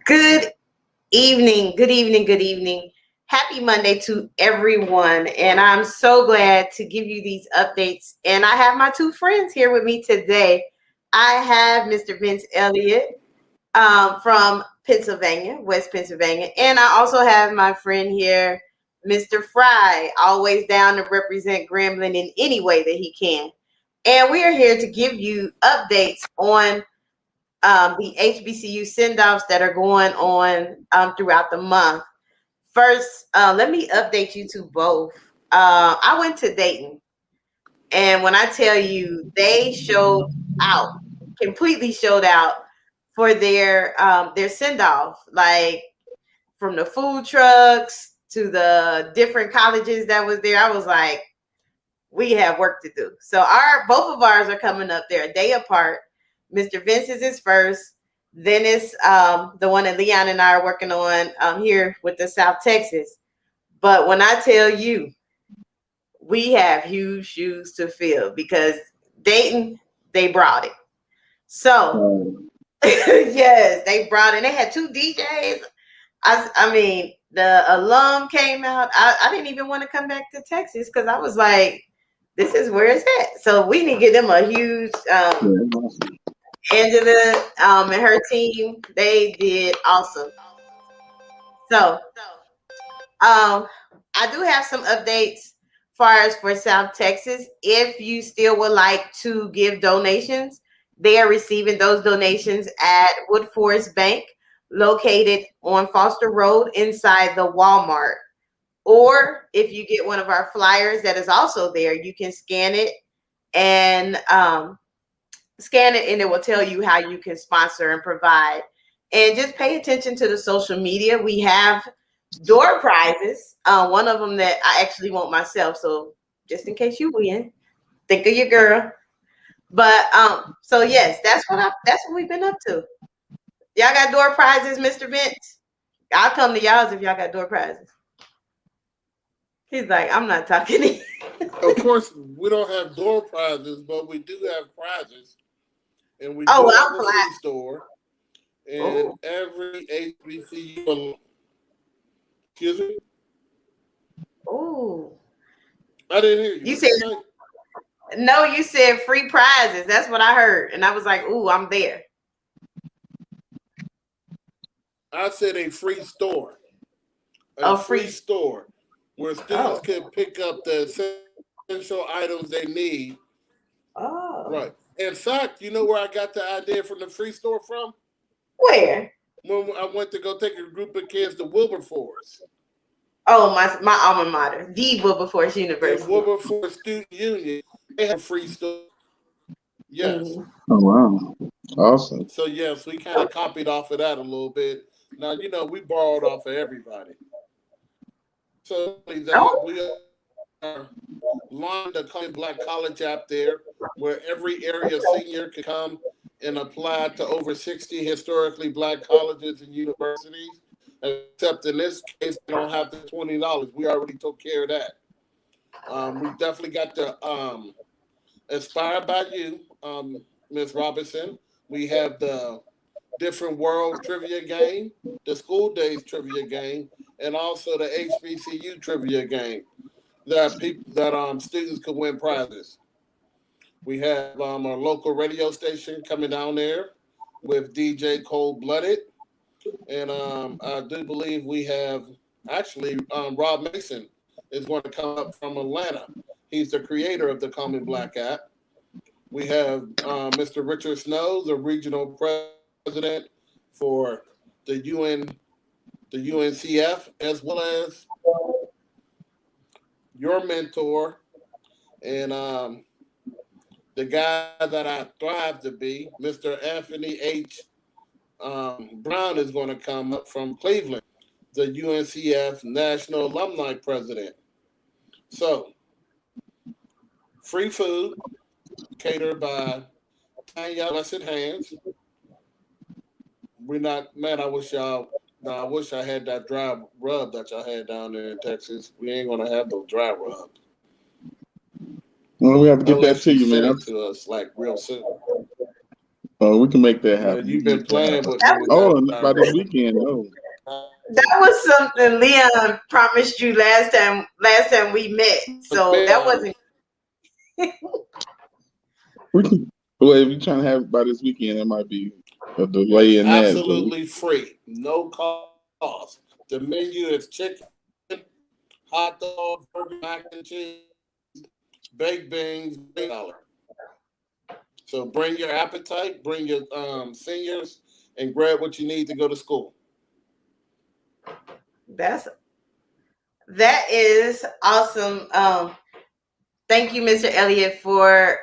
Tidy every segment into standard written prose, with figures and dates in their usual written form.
Good evening, good evening, good evening. Happy Monday to everyone. And I'm so glad to give you these updates. And I have my two friends here with me today. I have Mr. Vince Elliott from Pennsylvania, West Pennsylvania. And I also have my friend here, Mr. Fry, always down to represent Grambling in any way that he can. And we are here to give you updates on the HBCU send-offs that are going on throughout the month. First, let me update you to both. I went to Dayton, and when I tell you, they showed out, completely showed out for their send-off, like from the food trucks to the different colleges that was there. I was like, we have work to do. So our both of ours are coming up there a day apart. Mr. Vince's is first. Then it's the one that Leon and I are working on here with the South Texas. But when I tell you, we have huge shoes to fill because Dayton, they brought it. So yes, they brought it. They had two DJs. I mean, the alum came out. I didn't even want to come back to Texas because I was like, this is where it's at. So we need to give them a huge Angela and her team. They did awesome. So I do have some updates far as for South Texas. If you still would like to give donations, they are receiving those donations at Wood Forest Bank, located on Foster Road inside the Walmart. Or if you get one of our flyers that is also there, you can and scan it, and it will tell you how you can sponsor and provide. And just pay attention to the social media. We have door prizes. One of them that I actually want myself. So just in case you win, think of your girl. But so yes, that's what we've been up to. Y'all got door prizes, Mr. Vince? I'll come to y'all's if y'all got door prizes. He's like, I'm not talking to you. Of course, we don't have door prizes, but we do have prizes, and we Oh, do well, have I'm a flat. free store. And Oh, every HBCU, excuse me, oh. I didn't hear you. You What said you say? no. You said free prizes. That's what I heard, and I was like, ooh, I'm there. I said a Oh, free free. store where students Oh, can pick up the essential items they need. oh. Right. In fact, you know where I got the idea from the free store from? Where? When I went to go take a group of kids to Wilberforce. Oh, my alma mater, the Wilberforce In University. Wilberforce Student Union, they have a free store. Yes. Mm. Oh wow, awesome. So yes, we kind of copied off of that a little bit. Now we borrowed off of everybody. So that Oh, we are launching the Coming Black College app there, where every area senior can come and apply to over 60 historically black colleges and universities. Except in this case, they don't have the $20. We already took care of that. We definitely got the Inspired by You, Ms. Robinson. We have the Different World Trivia Game, the School Days Trivia Game, and also the HBCU Trivia Game that students could win prizes. We have our local radio station coming down there with DJ Cold Blooded, and I do believe we have actually Rob Mason is going to come up from Atlanta. He's the creator of the Common Black app. We have Mr. Richard Snow, the regional president for the the UNCF, as well as your mentor and the guy that I thrive to be, Mr. Anthony H. Brown, is going to come up from Cleveland, the UNCF National Alumni President. So, free food catered by Tanya Blessed Hands. We're not, man, I wish y'all, no, I wish I had that dry rub that y'all had down there in Texas. We ain't going to have those dry rubs Well, we have to get that unless to you you, send man. it to us like real soon. We can make that happen. You've been playing with me That, with Oh, that and by this already. weekend, no. that was something Leon promised you last time we met. So that Man, wasn't We can. Well, if you're trying to have it by this weekend, it might be a delay it's in that. But absolutely free, no cost. The menu is chicken, hot dogs, burger, mac and cheese, baked beans, $20. So bring your appetite, bring your seniors, and grab what you need to go to school. that's that is awesome. Thank you, Mr. Elliott, for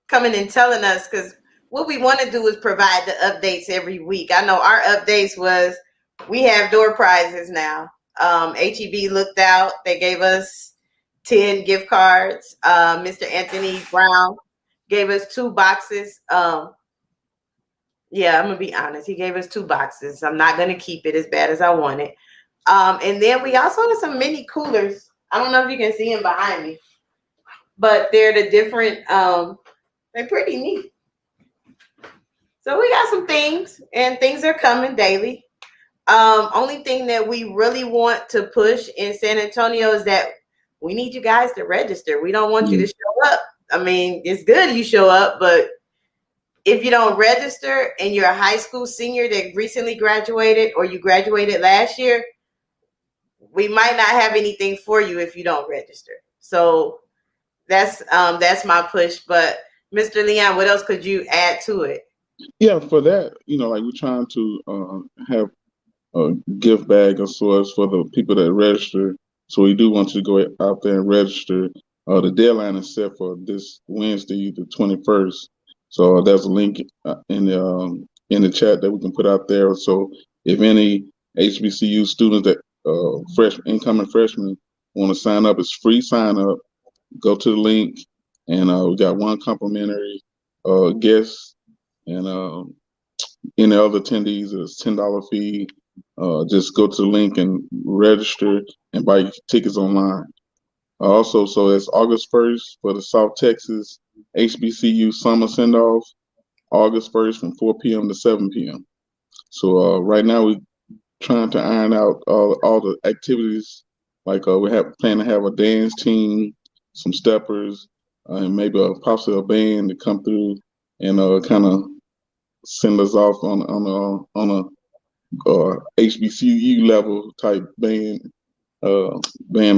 coming and telling us because what we want to do is provide the updates every week. I know our updates was we have door prizes now. HEB looked out. They gave us 10 gift cards. Mr. Anthony Brown gave us 2 boxes. Yeah, I'm going to be honest. He gave us 2 boxes. I'm not going to keep it as bad as I want it. And then we also have some mini coolers. I don't know if you can see them behind me, but they're the different they're pretty neat. So we got some things and things are coming daily. Only thing that we really want to push in San Antonio is that we need you guys to register. We don't want you to mm, show up. I mean, it's good you show up, but if you don't register and you're a high school senior that recently graduated or you graduated last year, we might not have anything for you if you don't register. So that's my push. But Mr. Leon, what else could you add to it? yeah, for that, like we're trying to have a gift bag of sorts for the people that register. So we do want you to go out there and register. The deadline is set for this Wednesday, the 21st. So there's a link in the chat that we can put out there. So if any HBCU students that incoming freshmen want to sign up, it's free sign up. Go to the link, and we got one complimentary guest, and any other attendees is $10 fee. Just go to the link and register and buy your tickets online. Also, so it's August 1st for the South Texas HBCU Summer Send Off, August 1st from 4 p.m. to 7 p.m. So right now we're trying to iron out all the activities. Like we plan to have a dance team, some steppers, and maybe possibly a band to come through and kind of send us off on a HBCU level type band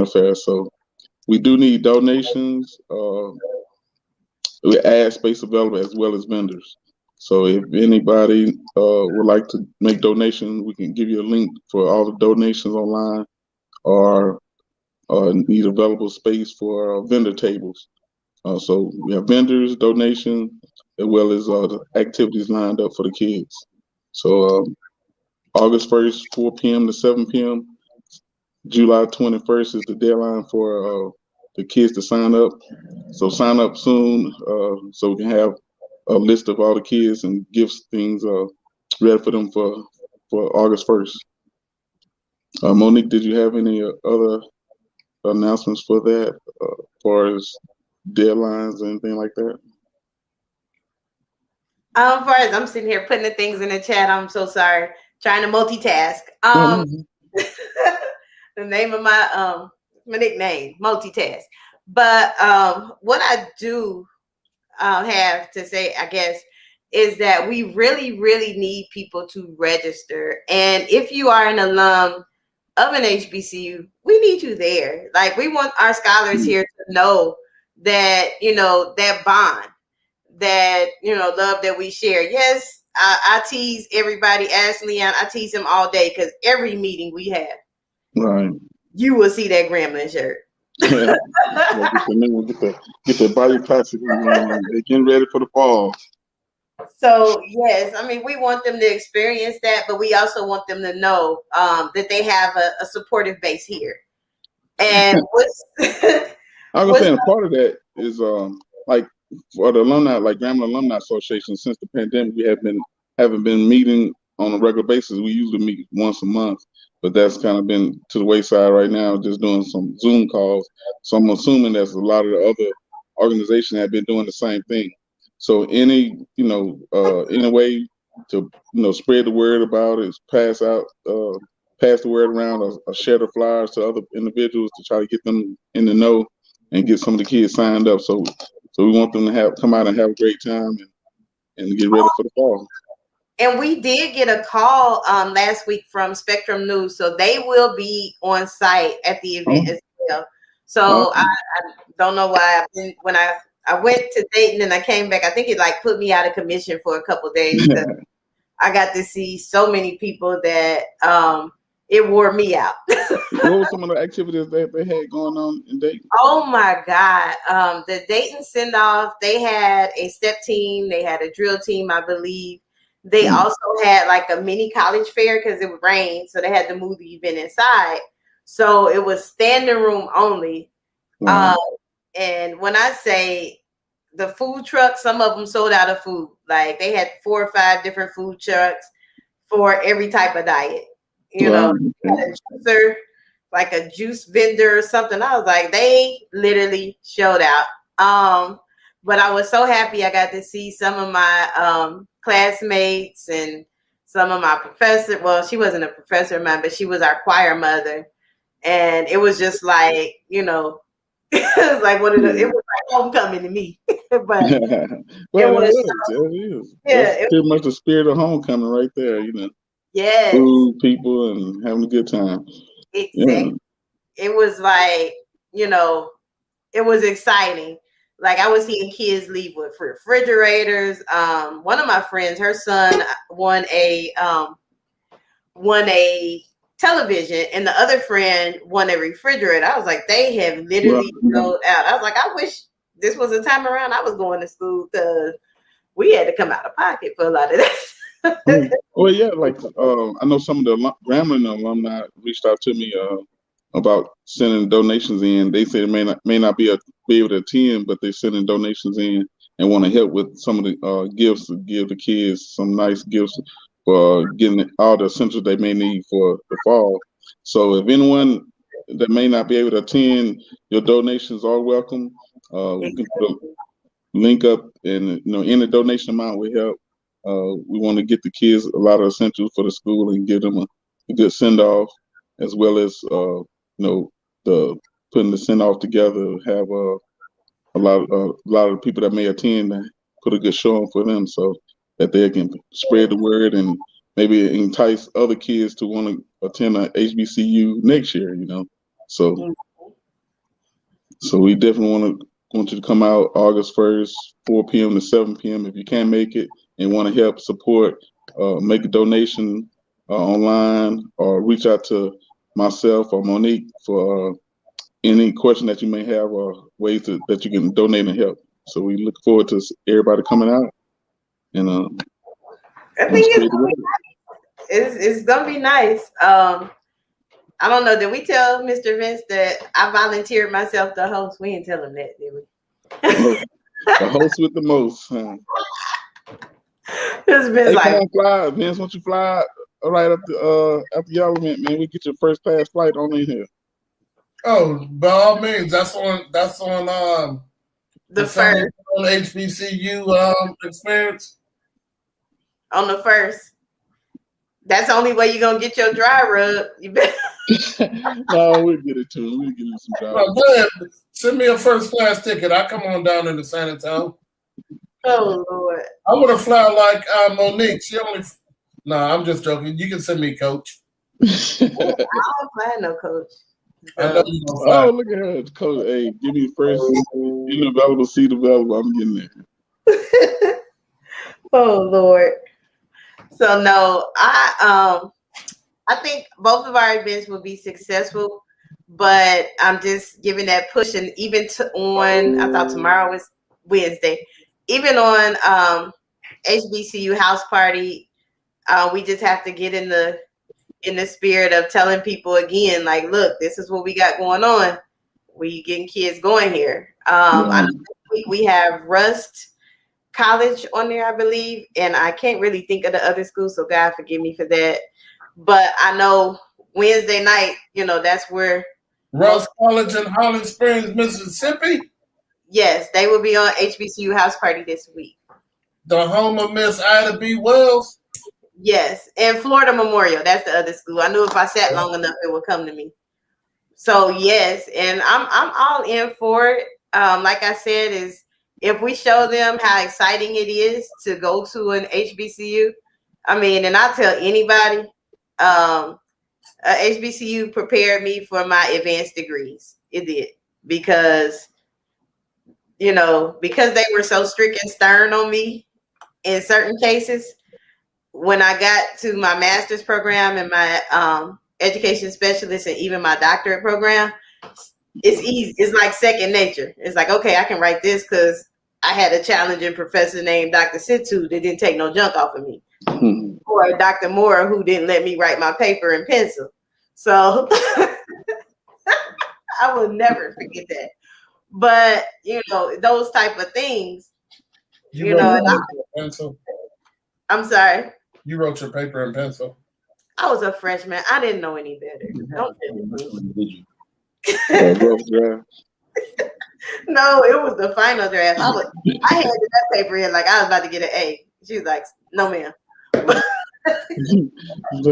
affair. So we do need donations. We add space available as well as vendors. So if anybody would like to make donations, we can give you a link for all the donations online, or need available space for vendor tables. So we have vendors, donation, as well as the activities lined up for the kids. So August 1st, 4 p.m. to 7 p.m. July 21st is the deadline for the kids to sign up. So sign up soon so we can have a list of all the kids and gifts things ready for them for August 1st. Monique, did you have any other announcements for that as far as deadlines or anything like that? Far as I'm sitting here putting the things in the chat, I'm so sorry. Trying to multitask. Oh, no. The name of my nickname, multitask. But what I do have to say, I guess, is that we really, really need people to register. And if you are an alum of an HBCU, we need you there. Like we want our scholars here to know that, that bond, that, love that we share. Yes, I tease everybody. Ask Leon, I tease him all day because every meeting we have, Right. you will see that Grambling shirt. Yeah. Get the body plastic going on. They're getting ready for the fall. So yes, I mean we want them to experience that, but we also want them to know that they have a supportive base here. And I was what's saying a part of that is like for the alumni, like Grambling Alumni Association, since the pandemic, we haven't been meeting on a regular basis. We usually meet once a month, but that's kind of been to the wayside right now, just doing some Zoom calls. So I'm assuming there's a lot of the other organizations have been doing the same thing. So any any way to spread the word about it, pass the word around, or share the flyers to other individuals to try to get them in the know and get some of the kids signed up. So we want them to come out and have a great time and get ready for the fall. And we did get a call last week from Spectrum News, so they will be on site at the event as well. So I don't know why when I went to Dayton and I came back, I think it like put me out of commission for a couple of days because I got to see so many people that it wore me out. What were some of the activities that they had going on in Dayton? Oh my God. The Dayton send off, they had a step team, they had a drill team, I believe. They also had like a mini college fair because it would rain, so they had to move the event inside. So it was standing room only. And when I say the food trucks, some of them sold out of food. Like they had 4 or 5 different food trucks for every type of diet. You know, a juicer, like a juice vendor or something. I was like, they literally showed out. But I was so happy I got to see some of my classmates and some of my professors. Well, she wasn't a professor of mine, but she was our choir mother. And it was just like, it was like it was like homecoming to me. But well, it is. Yeah, that's pretty much the spirit of homecoming right there, Yes. Food, people, and having a good time. Exactly. Yeah. It was like, it was exciting. Like I was seeing kids leave with refrigerators. One of my friends, her son won a television, and the other friend won a refrigerator. I was like, they have literally sold out. I was like, I wish this was a time around I was going to school because we had to come out of pocket for a lot of that. Well, yeah, like I know some of the Grambling alumni reached out to me about sending donations in. They said it may not be able to attend, but they're sending donations in and want to help with some of the gifts to give the kids some nice gifts for getting all the essentials they may need for the fall. So if anyone that may not be able to attend, your donations are welcome. We can put a link up, and any donation amount will help. We want to get the kids a lot of essentials for the school and give them a good send off, as well as the putting the send off together. Have a lot of the people that may attend put a good show on for them, so that they can spread the word and maybe entice other kids to want to attend a HBCU next year. So we definitely want you to come out August 1st, 4 p.m. to 7 p.m. if you can make it and want to help support, make a donation online or reach out to myself or Monique for any question that you may have or ways that you can donate and help. So we look forward to everybody coming out. And I think it's gonna be nice. I don't know. Did we tell Mr. Vince that I volunteered myself to host? We didn't tell him that, did we? The host with the most. Huh? Vince come on, fly, Vince. Won't you fly right up after the element, man? We get your first class flight on in here. Oh, by all means, that's on the first on HBCU experience. On the first. That's the only way you're gonna get your dry rub. You better. No, we'll get it to him. We'll give him some dry rub. Go ahead. Send me a first class ticket. I come on down into San Antonio. Oh Lord. I want to fly like Monique. She only. No, I'm just joking. You can send me, Coach. I don't fly no coach. I know you don't fly. Oh, look at her, Coach. Hey, give me first. You available, seat available. I'm getting there. Oh Lord. So no, I think both of our events will be successful, but I'm just giving that push. And even I thought tomorrow was Wednesday. Even on HBCU house party, we just have to get in the spirit of telling people again, like, look, this is what we got going on. We getting kids going here. I know this week we have Rust College on there, I believe, and I can't really think of the other schools, so God forgive me for that. But I know Wednesday night, that's where Rust College in Holland Springs, Mississippi. Yes, they will be on HBCU house party this week. The home of Miss Ida B. Wells. Yes, and Florida Memorial. That's the other school. I knew if I sat long enough, it would come to me. So yes, and I'm all in for it. Like I said, is if we show them how exciting it is to go to an HBCU, I mean, and I tell anybody, HBCU prepared me for my advanced degrees. It did because because they were so strict and stern on me in certain cases. When I got to my master's program and my education specialist and even my doctorate program, it's easy. It's like second nature. It's like, okay, I can write this because I had a challenging professor named Dr. Situ that didn't take no junk off of me. Or Dr. Moore who didn't let me write my paper in pencil. So I will never forget that. But those type of things, pencil. I'm sorry. You wrote your paper in pencil. I was a freshman. I didn't know any better. Don't did you? No, it was the final draft. I handed that paper in like I was about to get an A. She was like, "No, ma'am." Like,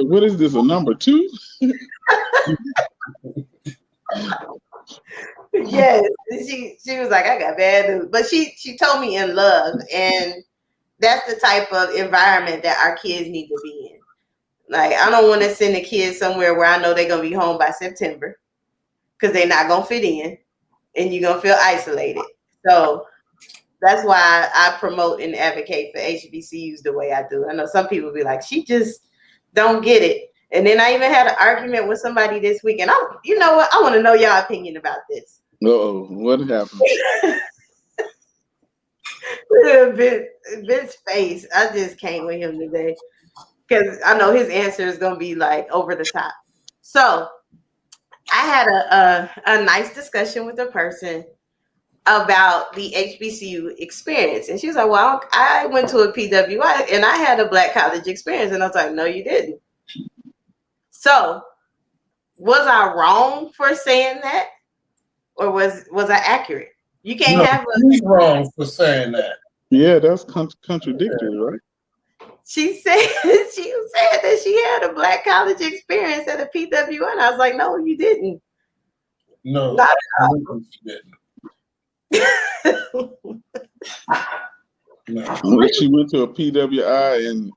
what is this? A number 2? Yes, she was like, "I got bad news," but she told me in love, and that's the type of environment that our kids need to be in. Like, I don't want to send a kid somewhere where I know they're gonna be home by September because they're not gonna fit in, and you're gonna feel isolated. So that's why I promote and advocate for HBCUs the way I do. I know some people be like, she just don't get it. And then I even had an argument with somebody this week, and you know what? I want to know y'all opinion about this. What happened? Vince's face, I just can't with him today because I know his answer is gonna be like over the top. So I had a nice discussion with a person about the HBCU experience, and she was like, "Well, I went to a PWI and I had a black college experience," and I was like, "No, you didn't." So was I wrong for saying that, or was I accurate? You can't have He's wrong for saying that. Yeah, that's contradictory, right? She said that she had a black college experience at a PWI, and I was like, "No, you didn't." No, not at all. You didn't. No. She went to a PWI and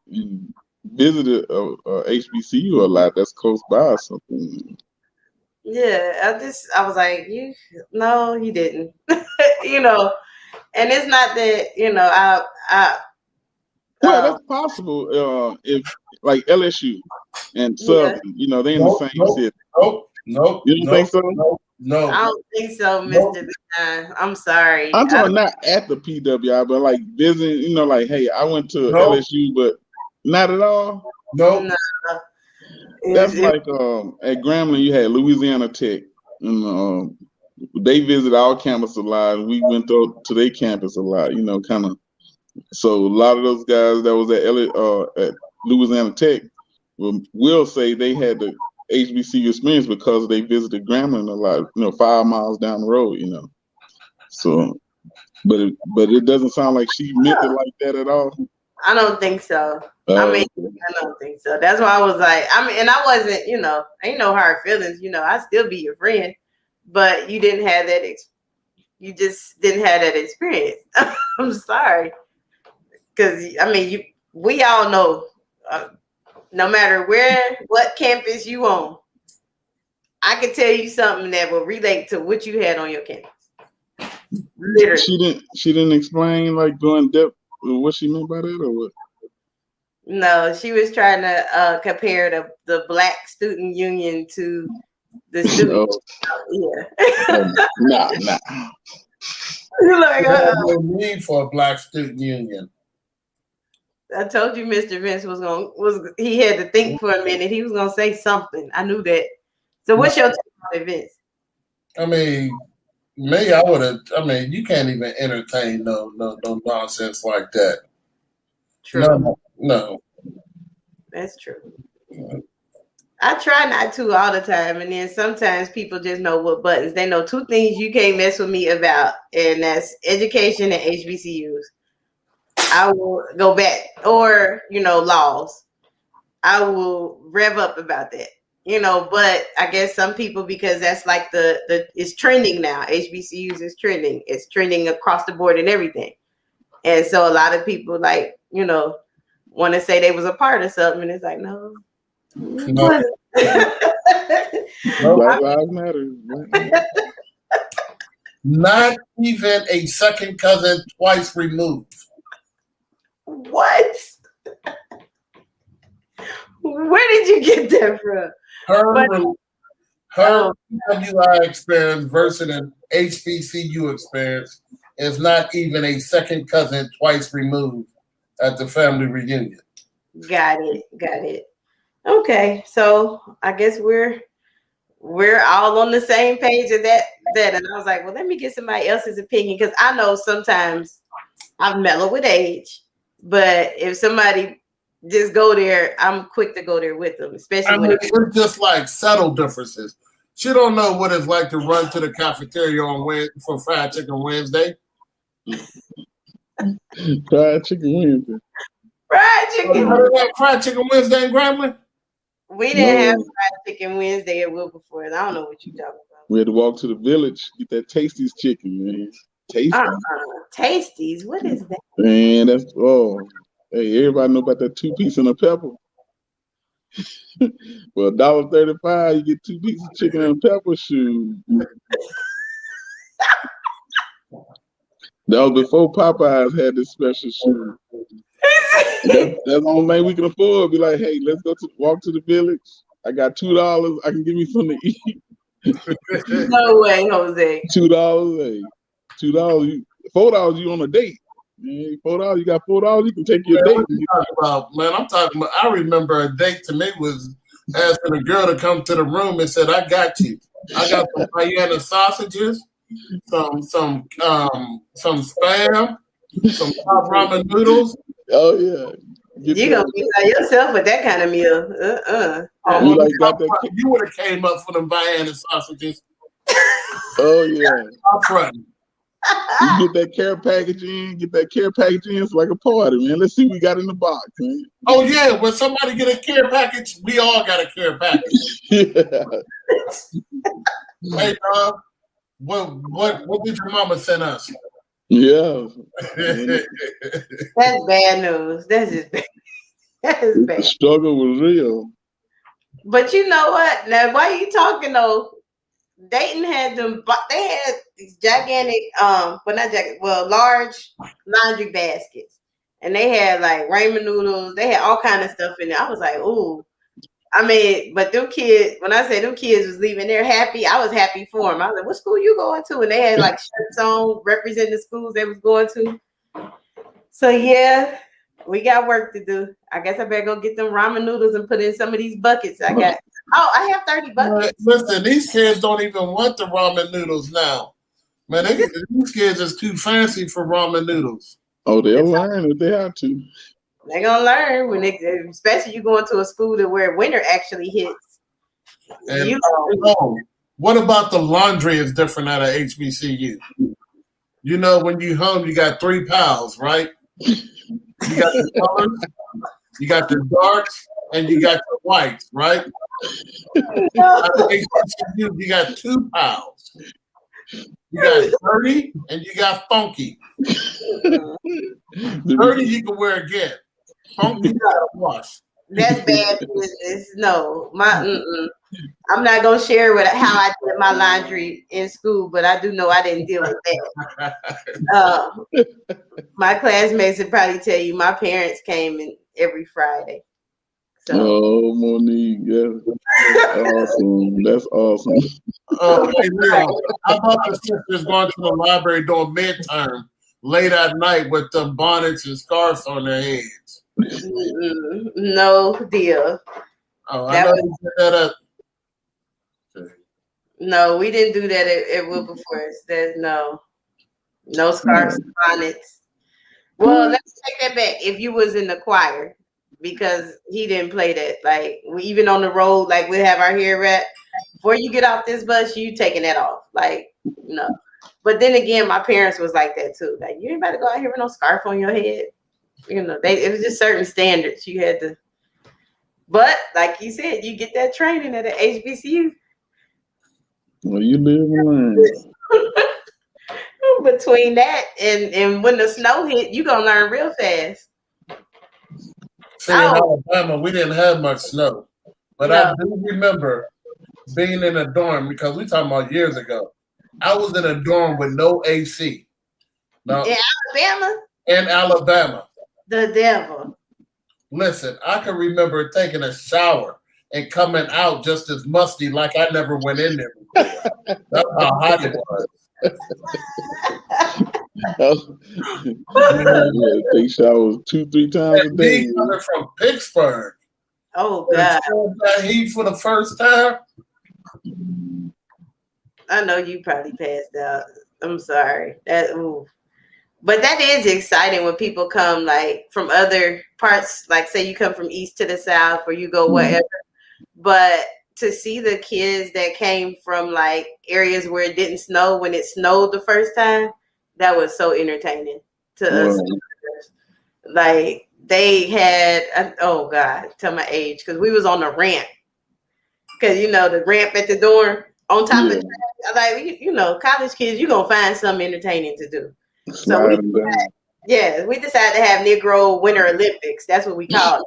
visited a HBCU a lot. That's close by or something. Yeah, I was like, no, you didn't. And it's not that, well, that's possible. If like LSU and Southern, they in the same city. Nope. You don't think so? No. I don't think so, Mr. Devine. I'm sorry. I'm talking not at the PWI, but like visiting, like, hey, I went to LSU, but not at all. No. That's like at Grambling, you had Louisiana Tech, and they visit our campus a lot. We went to their campus a lot, kind of. So a lot of those guys that was at Louisiana Tech will say they had the HBCU experience because they visited Grambling a lot, 5 miles down the road, So, but it doesn't sound like she meant it like that at all. I don't think so. I don't think so. That's why I was like, and I wasn't, ain't no hard feelings, I still be your friend, but you didn't have that. You just didn't have that experience. I'm sorry. Because, we all know, no matter what campus you on, I could tell you something that will relate to what you had on your campus. Literally. She didn't explain, like, go in depth what she meant by that, or what? No, she was trying to compare the Black Student Union to the student. Nah. You're like, no need for a Black Student Union. I told you Mr. Vince he had to think for a minute. He was gonna say something. I knew that. So what's your take on it, Vince? Me, I would have. You can't even entertain no nonsense like that. True. No. That's true. I try not to all the time, and then sometimes people just know what buttons. They know 2 things you can't mess with me about, and that's education and HBCUs. I will go back, or laws. I will rev up about that. But I guess some people, because that's like the it's trending now. HBCUs is trending. It's trending across the board and everything. And so a lot of people want to say they was a part of something, and it's like, no. No. Black Lives Matter. Not even a second cousin twice removed. What? Where did you get that from? Her PWI experience versus an HBCU experience is not even a second cousin twice removed at the family reunion. Got it. Okay, so I guess we're all on the same page of that. And I was like, well, let me get somebody else's opinion, because I know sometimes I'm mellow with age, but if somebody just go there, I'm quick to go there with them, especially when it's just like subtle differences. She don't know what it's like to run to the cafeteria for fried chicken Wednesday. Fried chicken Wednesday. Fried chicken. Fried chicken Wednesday in Grambling? We didn't have fried chicken Wednesday at Wilberforce. I don't know what you're talking about. We had to walk to the village, get that Tasty's chicken, man. Tasty. Tasties? What is that? Man, hey, everybody know about that 2-piece and a pepper. Well, $1.35, you get 2 pieces of chicken and a pepper. Shoot. That was before Popeyes had this special shoe. That's the only thing we can afford. Be like, hey, let's walk to the village. I got $2. I can give me something to eat. No way, Jose. $2, hey. $2, $4, you on a date. Man, $4, you got $4, you can take your date. I'm talking about, I remember a date to me was asking a girl to come to the room and said, I got you. I got some Vienna sausages, some spam, some top ramen noodles. Oh yeah. You're gonna be by yourself with that kind of meal. You would have came up for them Vienna sausages. Oh yeah. Upfront. You get that care package in, it's like a party, man. Let's see what we got in the box, man. Oh yeah, when somebody get a care package, we all got a care package. Yeah. Hey, what did your mama send us? Yeah. That's bad news. That's just bad. That is bad. The struggle was real. But you know what? Now, why are you talking though? Dayton had they had these gigantic, large laundry baskets. And they had like ramen noodles. They had all kind of stuff in there. I was like, ooh. I mean, but them kids, when I say them kids was leaving there happy, I was happy for them. I was like, what school you going to? And they had like shirts on representing the schools they was going to. So yeah, we got work to do. I guess I better go get them ramen noodles and put in some of these buckets. I have 30 buckets. Listen, these kids don't even want the ramen noodles now. Man, these kids is too fancy for ramen noodles. Oh, they'll learn if they have to. They're gonna learn especially you going to a school where winter actually hits. And what about the laundry is different at a HBCU? You know, when you home, you got 3 piles, right? You got the colors, you got the darks, and you got the whites, right? At HBCU, you got 2 piles. You got dirty and you got funky. Dirty you can wear again. Funky you gotta wash. That's bad business. No, I'm not gonna share how I did my laundry in school, but I do know I didn't deal with that. My classmates would probably tell you my parents came in every Friday. So. Oh, Monique, yeah. Awesome. That's awesome. Hey, Leon, how about the sisters going to the library doing midterm late at night with the bonnets and scarves on their heads? No deal. Oh, I know you did that up. No, we didn't do that at Wilberforce. There's no scarves and bonnets. Well, let's take that back. If you was in the choir, because he didn't play that. Like, even on the road, like we have our hair wrapped. Before you get off this bus, you taking that off. Like, no. But then again, my parents was like that too. Like, you ain't about to go out here with no scarf on your head. You know, it was just certain standards you had to. But like you said, you get that training at an HBCU. Well, you live and learn. Between that and when the snow hit, you gonna learn real fast. See, in Alabama, we didn't have much snow, but I do remember being in a dorm because we talking about years ago. I was in a dorm with no AC. Now, in Alabama. In Alabama. The devil. Listen, I can remember taking a shower and coming out just as musty, like I never went in there before. That's how hot it was. Take showers 2-3 times a day. Me coming from Pittsburgh. Oh God! That heat for the first time. I know you probably passed out. I'm sorry. But that is exciting when people come like from other parts. Like say you come from east to the south, or you go wherever. But to see the kids that came from like areas where it didn't snow when it snowed the first time, that was so entertaining to us. Like they had, oh God, tell my age, because we was on the ramp. Because you know the ramp at the dorm on top of the, like you know, college kids, you're gonna find something entertaining to do. So we decided to have Negro Winter Olympics. That's what we call it.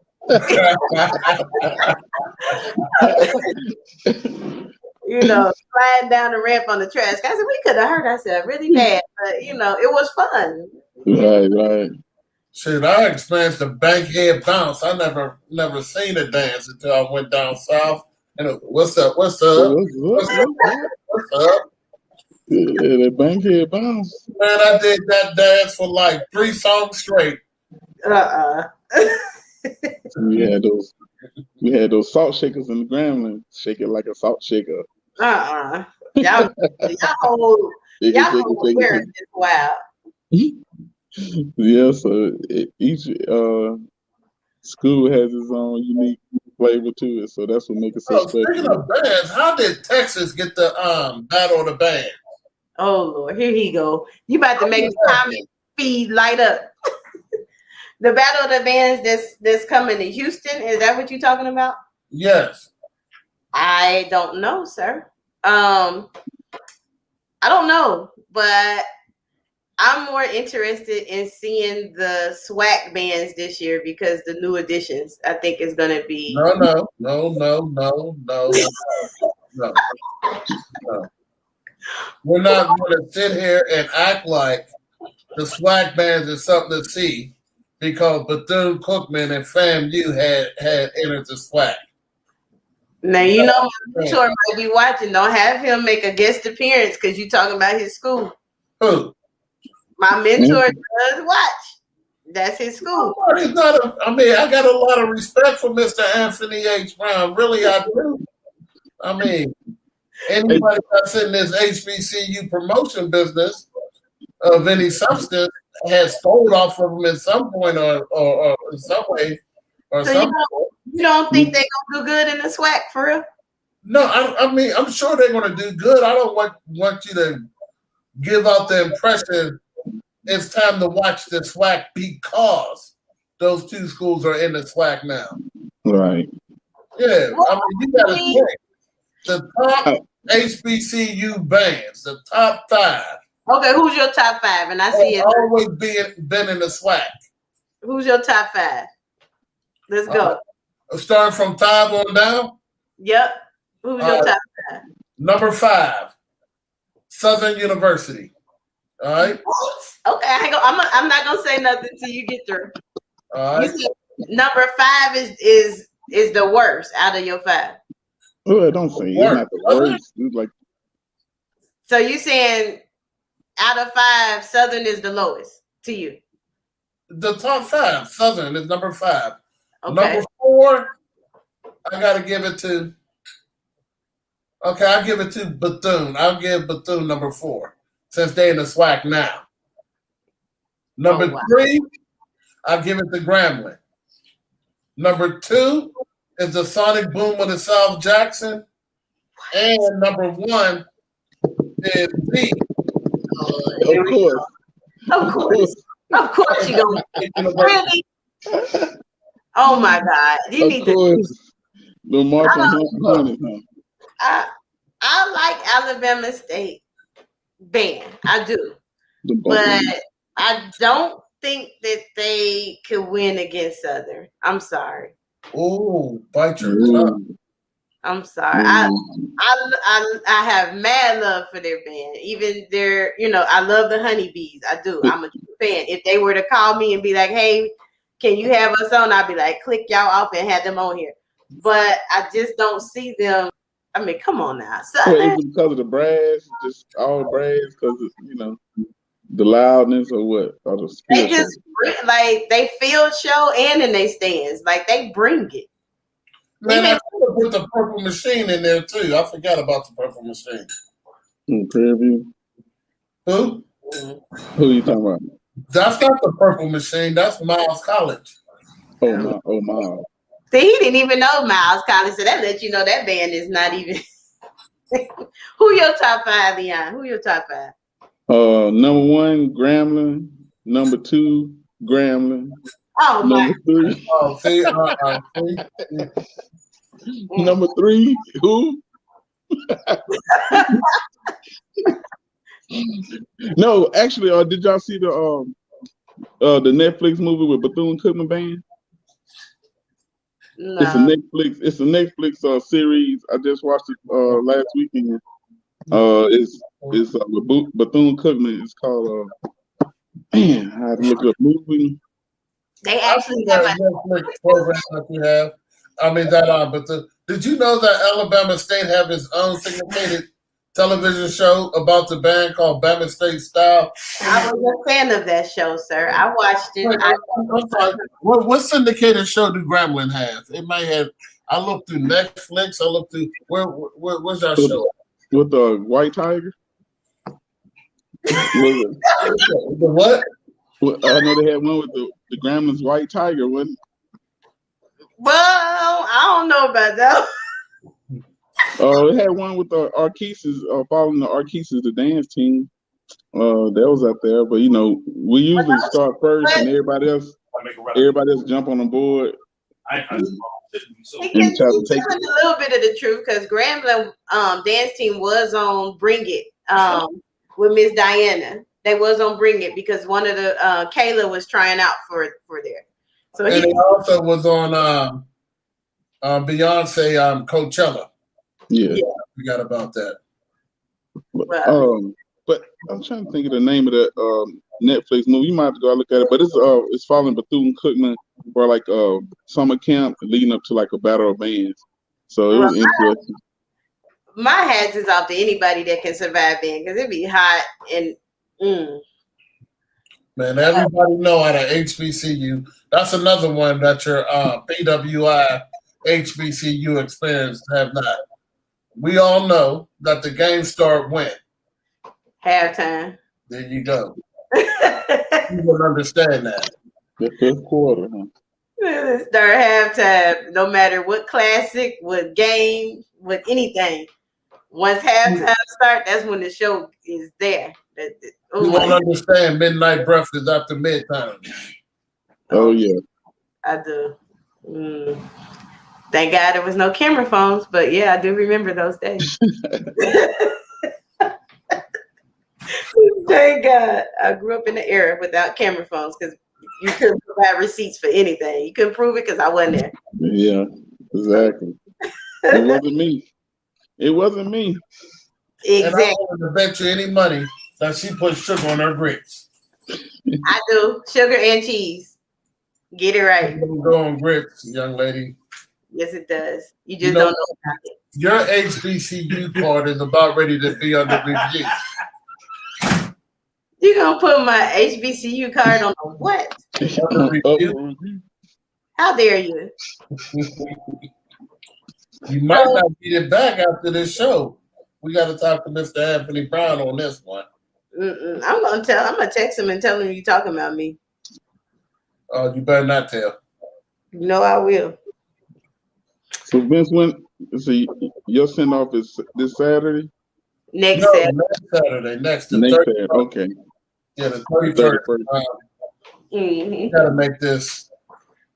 You know, sliding down the ramp on the trash. I said we could have hurt ourselves really bad, but you know, it was fun. Right. Shit, I experienced the bankhead bounce. I never seen a dance until I went down south. And what's up? What's up? What's up? Yeah, that bankhead bounce. Man, I did that dance for like 3 songs straight. We had those salt shakers in the Gremlin. Shake it like a salt shaker. Y'all whole awareness is wild. Yeah, so each school has its own unique flavor to it, so that's what makes it so special. Speaking of bands, how did Texas get the Battle of the Bands? Oh Lord, here he go. You about to make the comment feed light up. The Battle of the Bands that's coming to Houston, is that what you're talking about? Yes. I don't know, sir. I don't know, but I'm more interested in seeing the SWAC bands this year because the new additions, I think, is going to be. No. We're not going to sit here and act like the SWAC bands is something to see because Bethune-Cookman and FAMU had entered the SWAC. Now, you know, my mentor might be watching. Don't have him make a guest appearance because you're talking about his school. Who? My mentor does watch. That's his school. I got a lot of respect for Mr. Anthony H. Brown. Really, I do. I mean, anybody that's in this HBCU promotion business of any substance has stole off of them at some point or in some way. Or so you don't think they're going to do good in the SWAC for real? No, I mean, I'm sure they're going to do good. I don't want you to give out the impression it's time to watch the SWAC because those 2 schools are in the SWAC now. Right. Yeah, I mean, you got to think. The top HBCU bands, the top 5. Okay, who's your top 5? And I see it. Always been in the SWAC. Who's your top 5? Let's go. Starting from 5 on down? Yep. Who's your top 5? Number 5, Southern University. All right. Okay, I'm not gonna say nothing till you get through. All right. You said number 5 is the worst out of your 5. Oh, don't say it's not the worst. It's like. So you saying out of 5, Southern is the lowest to you? The top 5, Southern is number 5. Okay. Number 4, I gotta give it to. Okay, I'll give it to Bethune. I'll give Bethune number 4 since they're in the SWAC now. Number 3, I'll give it to Grambling. Number 2 is the Sonic Boom of the South Jackson. And number 1 is Z. Of course. Of course you gonna really. Oh my God! You Of need course, the Martin Hunter. I like Alabama State band. I do, The but Buccaneers. I don't think that they could win against Southern. I'm sorry. Oh, bite your tongue. Ooh. I'm sorry. Ooh. I have mad love for their band. Even their, I love the Honeybees. I do. I'm a true fan. If they were to call me and be like, "Hey, can you have us on?" I'd be like, "Click y'all off and have them on here." But I just don't see them. I mean, come on now, Well, is Southern. it because of the brass? Just all brass? Because the loudness, or what? Or the They skill set? just they field show and in they stands. Like they bring it. Man, Even I could have put the Purple Machine in there too. I forgot about the Purple Machine. Preview. Who? Who you talking about? That's not the Purple Machine. That's Miles College. Oh my. see, he didn't even know Miles Collins, so that lets you know that band is not even. Who your top five, Leon? Who your top five? Number one, Grambling. Number two, Grambling. Oh my! Number three. Oh, see, Number three, who? No, actually, did y'all see the Netflix movie with Bethune-Cookman Band? No. It's a Netflix series. I just watched it last weekend. It's with Bethune-Cookman. It's called man, I had to look up movie. They actually that have Netflix program that you have. I mean did you know that Alabama State have its own syndicated television show about the band called Bama State Style? I was a fan of that show, sir. I watched it. I'm sorry. What syndicated show do Grambling have? It might have. I looked through Netflix. I looked through where's our show? With the White Tiger. The what? Well, I know they had one with the Gremlins White Tiger, wasn't it? Well, I don't know about that. It had one with the Arkeeses, following the Arkeeses, the dance team. That was out there, but we usually start first, and everybody else jump on the board. He can tell a little bit of the truth because Grambling dance team was on Bring It with Miss Diana. They was on Bring It because one of the Kayla was trying out for there. So and he also was on Beyonce Coachella. Yeah, forgot about that. But I'm trying to think of the name of that Netflix movie. You might have to go look at it. But it's following Bethune-Cookman for like summer camp leading up to like a battle of bands. So it was interesting. My hats is off to anybody that can survive band because it'd be hot and. Man, everybody know out of HBCU. That's another one that your PWI HBCU experience have not. We all know that the game start when? Halftime. There you go. You will understand that. The fifth quarter, huh? Start halftime, no matter what classic, what game, what anything. Once halftime start, that's when the show is there. You won't understand midnight breakfast after midtime. Oh yeah, I do. Thank God there was no camera phones, but yeah, I do remember those days. Thank God I grew up in the era without camera phones because you couldn't provide receipts for anything. You couldn't prove it because I wasn't there. Yeah, exactly. It wasn't me. It wasn't me. Exactly. And I wanted to bet you any money that she put sugar on her grits. I do. Sugar and cheese. Get it right. Go on grits, young lady. Yes, it does. You just don't know about it. Your HBCU card is about ready to be under review. You gonna put my HBCU card on the what? How dare you? You might not get it back after this show. We got to talk to Mr. Anthony Brown on this one. I'm gonna text him and tell him you're talking about me. Oh, you better not tell. No, I will. So Vince, your send off is this Saturday? Next Saturday. Next Saturday. Next Saturday. Okay. Yeah, the 31st. Mm-hmm. Got to make this.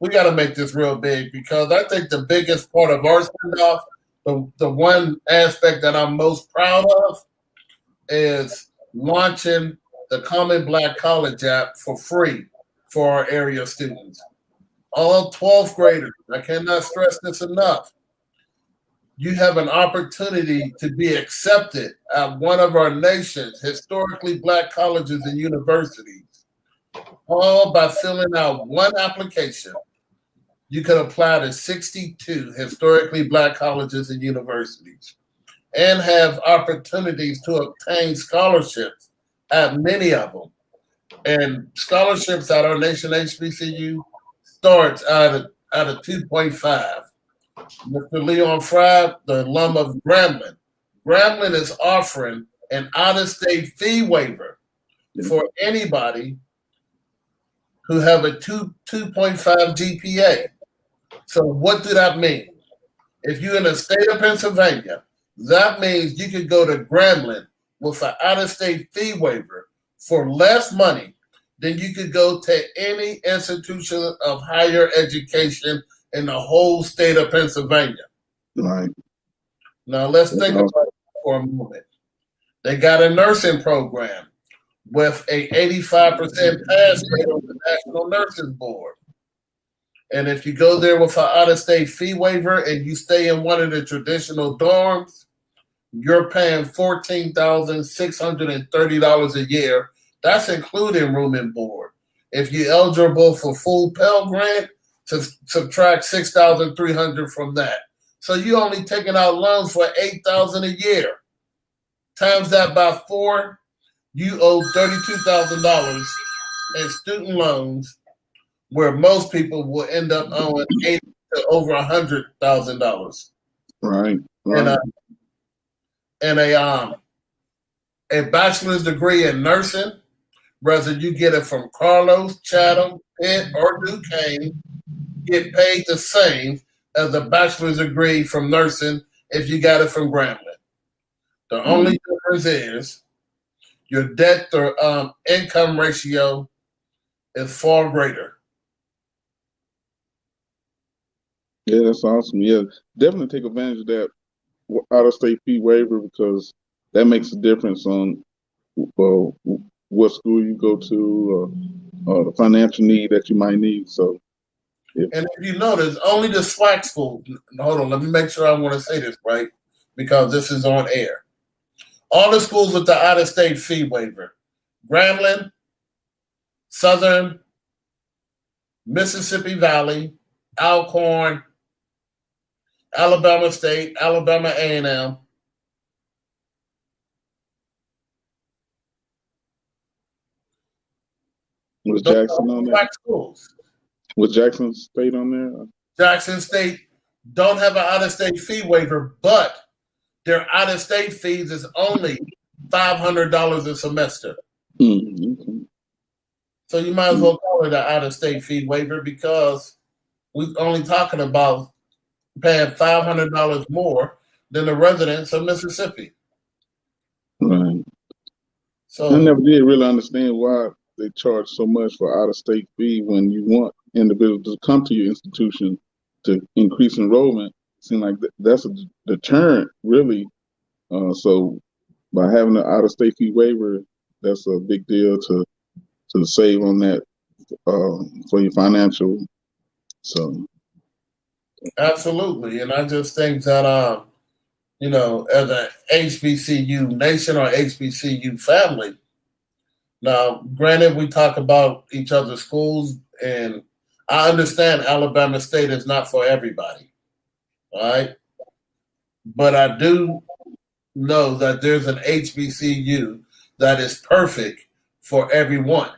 We got to make this real big because I think the biggest part of our send off, the one aspect that I'm most proud of, is launching the Common Black College app for free for our area students. All 12th graders. I cannot stress this enough. You have an opportunity to be accepted at one of our nation's historically black colleges and universities, all by filling out one application. You can apply to 62 historically black colleges and universities and have opportunities to obtain scholarships at many of them. And scholarships at our nation HBCU starts at a 2.5. Mr. Leon Fry, the alum of Grambling. Grambling is offering an out-of-state fee waiver for anybody who have a 2.5 GPA. So what do that mean? If you're in the state of Pennsylvania, that means you could go to Grambling with an out-of-state fee waiver for less money than you could go to any institution of higher education in the whole state of Pennsylvania. Right. Now let's think about it for a moment. They got a nursing program with a 85% pass rate on the National Nurses Board. And if you go there with an out-of-state fee waiver and you stay in one of the traditional dorms, you're paying $14,630 a year. That's including room and board. If you're eligible for full Pell Grant, to subtract $6,300 from that. So you only taking out loans for $8,000 a year. Times that by 4, you owe $32,000 in student loans, where most people will end up owing $80,000 to over $100,000. Right. Right. And a bachelor's degree in nursing, whether you get it from Carlos, Chatham, Pitt, or Duquesne, get paid the same as a bachelor's degree from nursing if you got it from Grambling. The only difference is your debt to income ratio is far greater. Yeah, that's awesome. Yeah, definitely take advantage of that out-of-state fee waiver because that makes a difference on what school you go to or the financial need that you might need. So. And if you notice, only the SWAC schools, hold on, let me make sure I want to say this right, because this is on air. All the schools with the out-of-state fee waiver, Grambling, Southern, Mississippi Valley, Alcorn, Alabama State, Alabama A&M. Was Jackson on there? Schools. Was Jackson State on there? Jackson State don't have an out-of-state fee waiver, but their out-of-state fees is only $500 a semester. Okay. So you might as well call it an out-of-state fee waiver because we're only talking about paying $500 more than the residents of Mississippi. Right. So I never did really understand why they charge so much for out-of-state fee when you want individuals to come to your institution to increase enrollment. It seems like that's a deterrent, really. So by having an out-of-state fee waiver, that's a big deal to save on that for your financial. So absolutely, and I just think that as an HBCU nation or HBCU family. Now, granted, we talk about each other's schools, and I understand Alabama State is not for everybody, all right? But I do know that there's an HBCU that is perfect for everyone.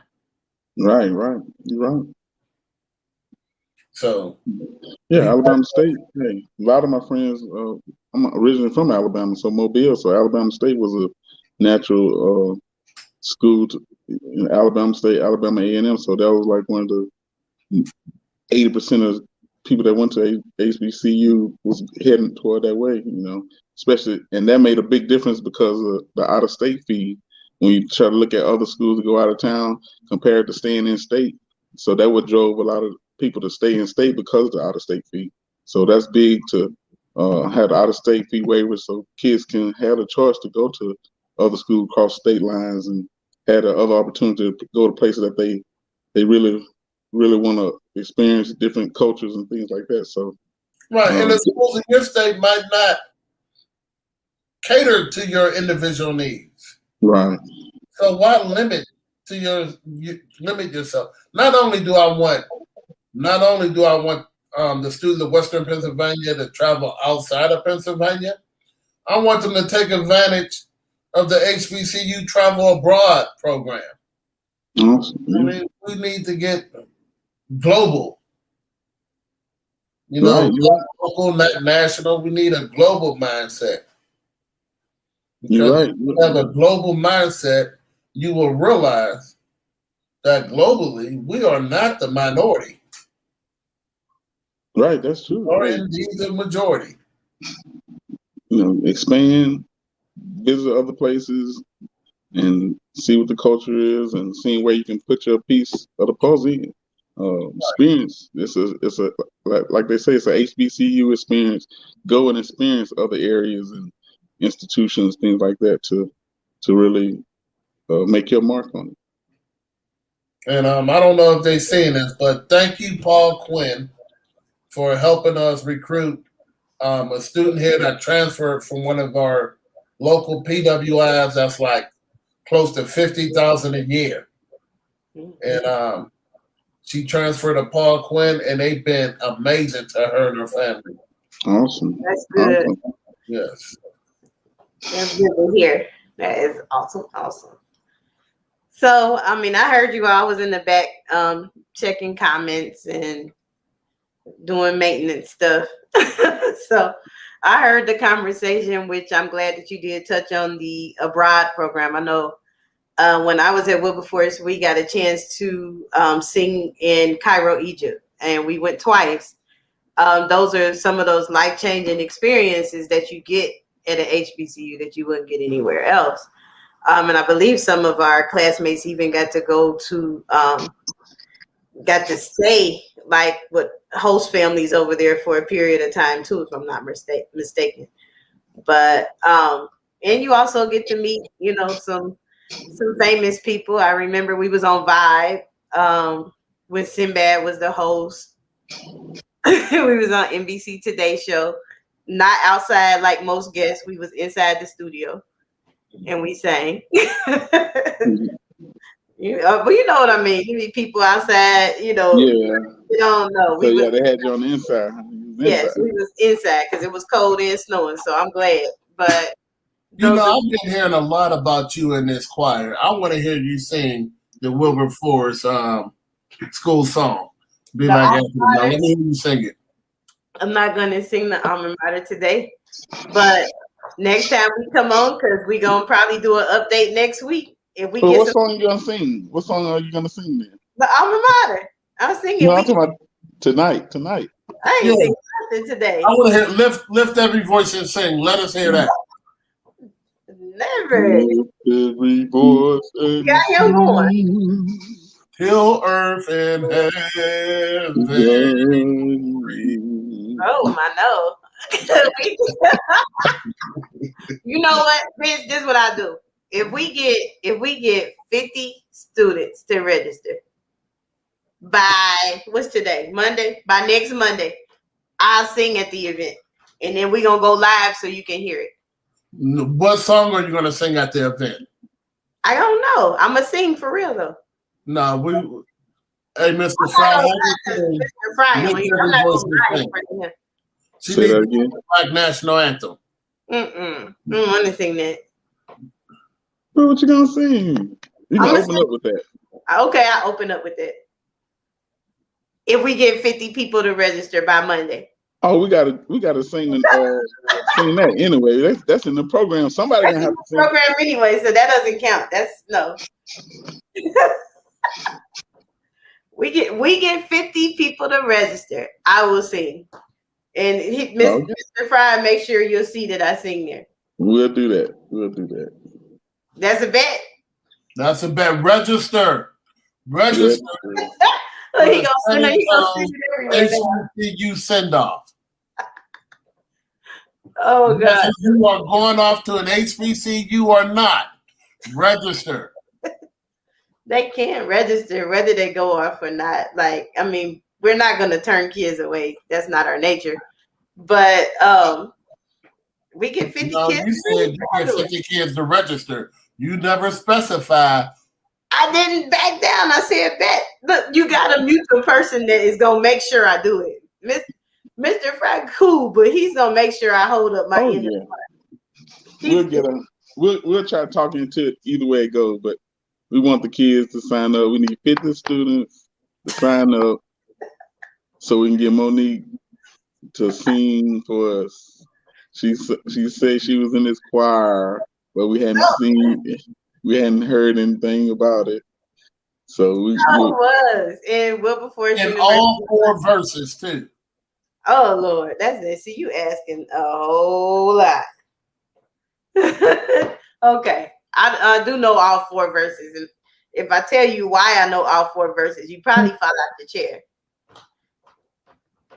Right. You're right. So, yeah, Alabama State. Hey, a lot of my friends. I'm originally from Alabama, so Mobile. So Alabama State was a natural school in Alabama State, Alabama A&M. So that was like one of the 80% of people that went to HBCU was heading toward that way. Especially, and that made a big difference because of the out-of-state fee. When you try to look at other schools that go out of town compared to staying in state, So that would drove a lot of people to stay in state because of the out of state fee. So that's big to have the out of state fee waiver, so kids can have a choice to go to other schools across state lines and had the other opportunity to go to places that they really want to experience different cultures and things like that. So right, and the schools in your state might not cater to your individual needs. right. So why limit limit yourself? Not only do I want the students of Western Pennsylvania to travel outside of Pennsylvania, I want them to take advantage of the HBCU Travel Abroad program. Awesome. I mean, we need to get global. You know, Right. local, not national. We need a global mindset. You're right. If you have a global mindset, you will realize that globally we are not the minority. Right, that's true. Or indeed the majority. You know, expand, visit other places, and see what the culture is, and seeing where you can put your piece of the puzzle in. Experience. It's a like they say, it's a HBCU experience. Go and experience other areas and institutions, things like that, to really make your mark on it. And I don't know if they've seen this, but thank you, Paul Quinn, for helping us recruit a student here that transferred from one of our local PWIs that's like close to $50,000 a year. And she transferred to Paul Quinn, and they've been amazing to her and her family. Awesome. That's good. Awesome. Yes. That's good to hear. That is awesome. Awesome. So, I mean, I heard you all. I was in the back checking comments and doing maintenance stuff. So I heard the conversation, which I'm glad that you did touch on the abroad program. I know when I was at Wilberforce, we got a chance to sing in Cairo, Egypt, and we went twice. Those are some of those life-changing experiences that you get at an HBCU that you wouldn't get anywhere else. And I believe some of our classmates even got to go to, got to stay like with host families over there for a period of time too, if I'm not mistaken. But and you also get to meet, you know, some famous people. I remember we was on Vibe when Sinbad was the host. We was on NBC Today show, not outside like most guests. We was inside the studio and we sang. But you know what I mean. You meet people outside, you know. Yeah. You don't know. So yeah, they had you on the inside. Yes, we was inside because it was cold and snowing. So I'm glad. But you know, I've been hearing a lot about you in this choir. I want to hear you sing the Wilberforce school song. Be my guest. Now, let me hear you sing it. I'm not going to sing the alma mater today, but next time we come on, because we're going to probably do an update next week. If we what song are you going to sing? What song are you going to sing then? The alma mater. I'm singing. No, I'm talking about tonight. I ain't singing nothing today. I want to hear lift every voice and sing. Let us hear that. Never. Lift every voice and got him going. Till earth and heaven. Oh my no. You know what, bitch? This is what I do. If we get 50 students to register by what's today? Monday? By next Monday, I'll sing at the event. And then we're gonna go live so you can hear it. What song are you gonna sing at the event? I don't know. I'm gonna sing for real though. No, hey, Mr. Fry. Mr. Fry, I'm not gonna lie for him. She did the Black National Anthem. I don't want to sing that. Well, what you gonna sing? You gonna open up with that? Okay, I'll open up with that. If we get 50 people to register by Monday. Oh, we gotta sing sing that anyway. That's in the program. Somebody gonna have to sing. Program anyway, so that doesn't count. That's no. we get 50 people to register. I will sing. And Mr. Fry, make sure you'll see that I sing there. We'll do that. That's a bet. That's a bet. Register. Look with He a gonna send it everywhere now. HBCU send off. Oh God. Whether you are going off to an HBCU or not, register. They can't register whether they go off or not. Like, I mean, we're not gonna turn kids away. That's not our nature. But we get 50 No, kids. you said you get 50 kids to register. You never specify. I didn't back down. I said, bet. Look, you got a mutual person that is gonna make sure I do it. Mr. Frank, cool, but he's gonna make sure I hold up my end. We'll get them. We'll try to talk into it either way it goes, but we want the kids to sign up. We need 50 students to sign up so we can get Monique to sing for us. She said she was in this choir, but we hadn't heard anything about it. So we was in Wilberforce And University. all 4 verses too. Oh Lord, that's it. See, you asking a whole lot. Okay, I do know all 4 verses, and if I tell you why I know all 4 verses, you probably fall out the chair.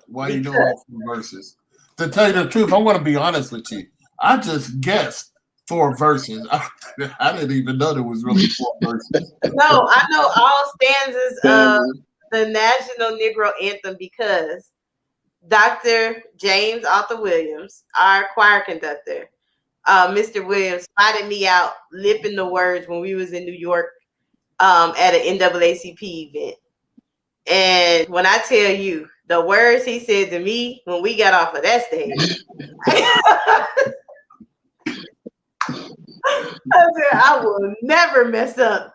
Why you know all 4 verses? To tell you the truth, I'm going to be honest with you. I just guessed 4 verses. I didn't even know there was really 4 verses. No, I know all stanzas of the National Negro Anthem because Dr. James Arthur Williams, our choir conductor, Mr. Williams spotted me out lipping the words when we was in New York at an NAACP event. And when I tell you the words he said to me when we got off of that stage, I said, I will never mess up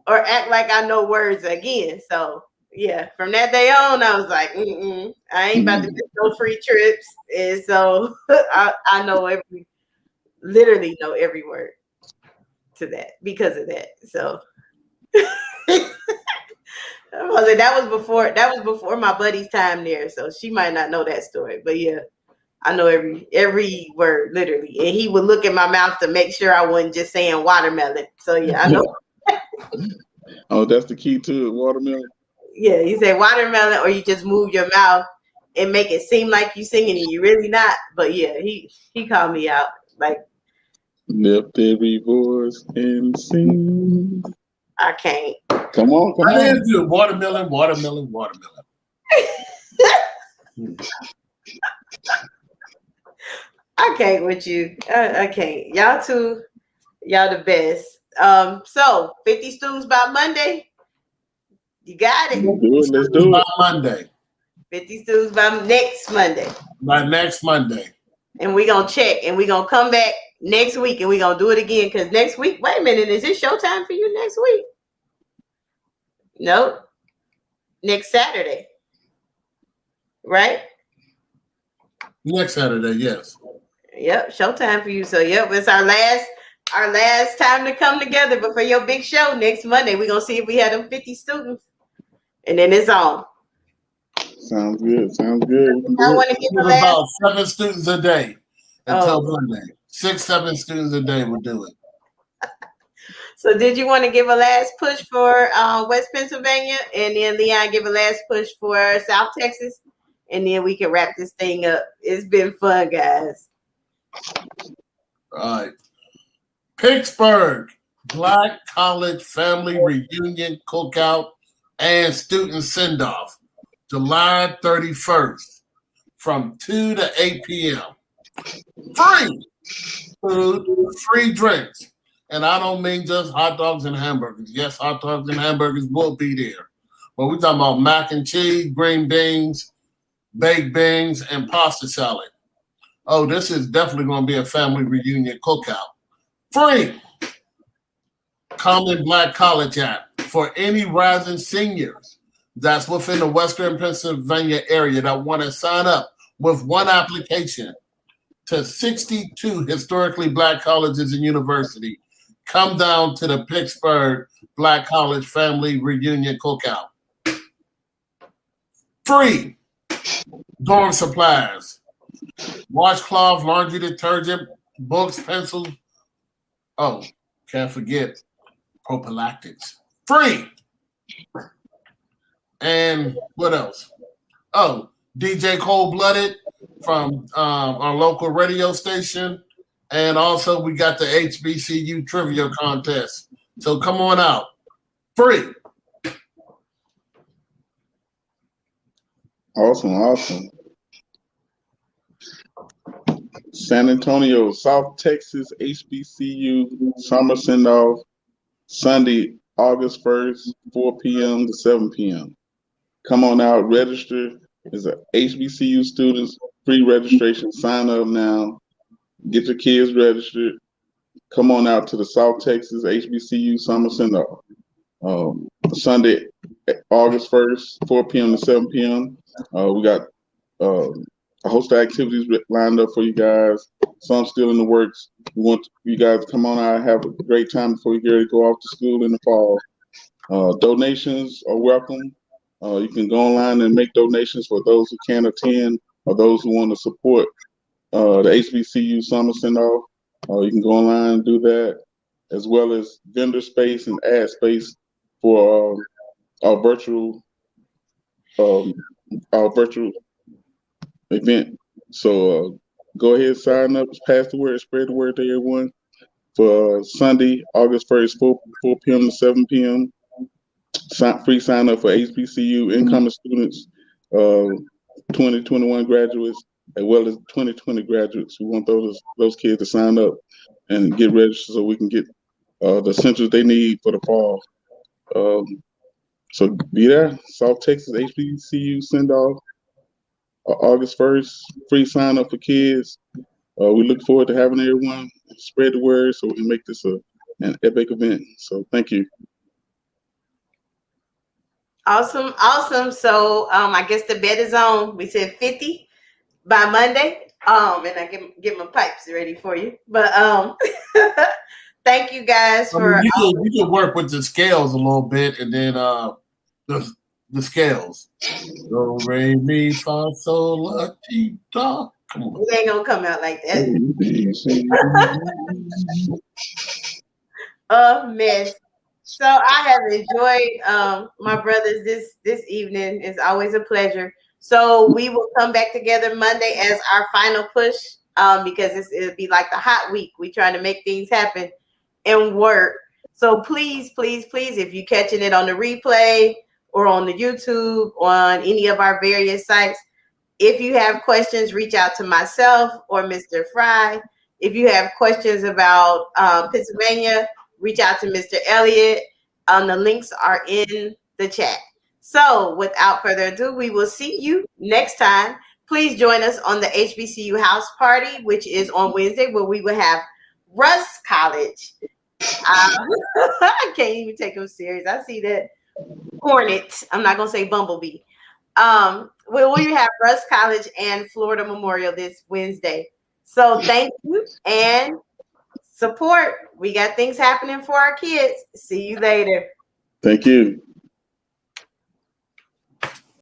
or act like I know words again. So yeah, from that day on, I was like, I ain't about to get no free trips. And so I literally know every word to that because of that. So that was before my buddy's time there. So she might not know that story. But yeah, I know every word literally. And he would look at my mouth to make sure I wasn't just saying watermelon. So yeah, I know. Oh, that's the key to it, watermelon. Yeah, you say watermelon, or you just move your mouth and make it seem like you singing and you're really not. But yeah, he called me out like, lift every voice and sing. I can't. Come on. I didn't do watermelon. I can't with you. I can't. Y'all the best. So 50 students by Monday. You got it. Let's do it. By Monday. 50 students by next Monday. By next Monday. And we're going to check and we're going to come back next week and we're going to do it again. Because next week, wait a minute, is it showtime for you next week? Nope. Next Saturday. Right? Next Saturday, yes. Yep, showtime for you. So yep, it's our last time to come together before your big show next Monday. We're gonna see if we had them 50 students. And then it's on. Sounds good. I want to give about 7 students a day until Monday. 6-7 students a day will do it. So did you want to give a last push for West Pennsylvania, and then Leon give a last push for South Texas, and then we can wrap this thing up? It's been fun, guys. All right. Pittsburgh Black College Family Reunion Cookout and Student Send-Off, July 31st from 2 to 8 p.m. Free food, free drinks. And I don't mean just hot dogs and hamburgers. Yes, hot dogs and hamburgers will be there. But we're talking about mac and cheese, green beans, baked beans, and pasta salad. Oh, this is definitely going to be a family reunion cookout. Free Common Black College app for any rising seniors that's within the Western Pennsylvania area that want to sign up with one application to 62 historically Black colleges and universities. Come down to the Pittsburgh Black College Family Reunion Cookout. Free dorm supplies, washcloth, laundry detergent, books, pencils. Oh, can't forget prophylactics. Free. And what else? Oh, DJ Cold Blooded from our local radio station. And also we got the HBCU trivia contest. So come on out. Free. Awesome. San Antonio, South Texas HBCU summer send-off, Sunday, August 1st, 4 p.m. to 7 p.m. Come on out, register. It's a HBCU students, free registration. Sign up now. Get your kids registered. Come on out to the South Texas HBCU summer send-off. Sunday, August 1st, 4 p.m. to 7 p.m. We got a host of activities lined up for you guys. Some still in the works. We want you guys to come on out and have a great time before you get ready to go off to school in the fall. Donations are welcome. You can go online and make donations for those who can't attend or those who want to support the HBCU summer send-off. You can go online and do that, as well as vendor space and ad space for our virtual event. So go ahead, sign up, pass the word, spread the word to everyone for Sunday, August 1st, 4 p.m. to 7 p.m. Free sign up for HBCU incoming students, 2021 graduates, as well as 2020 graduates. We want those kids to sign up and get registered so we can get the essentials they need for the fall. So be there. South Texas HBCU send off August 1st. Free sign up for kids. We look forward to having everyone spread the word so we can make this an epic event. So thank you. Awesome. So I guess the bet is on. We said 50 by Monday. And I get my pipes ready for you. But thank you guys for. You can work with the scales a little bit, and then the scales. Do re mi fa sol la ti do. Come on. It ain't gonna come out like that. A mess. So I have enjoyed my brothers this evening. It's always a pleasure. So we will come back together Monday as our final push because it'll be like the hot week. We trying to make things happen and work. So please, if you're catching it on the replay or on the YouTube, on any of our various sites, if you have questions, reach out to myself or Mr. Fry. If you have questions about Pennsylvania, reach out to Mr. Elliott. The links are in the chat. So without further ado, we will see you next time. Please join us on the HBCU house party, which is on Wednesday, where we will have Russ College. I can't even take them serious. I see that Hornet. I'm not going to say Bumblebee. We have Russ College and Florida Memorial this Wednesday. So thank you and support. We got things happening for our kids. See you later. Thank you.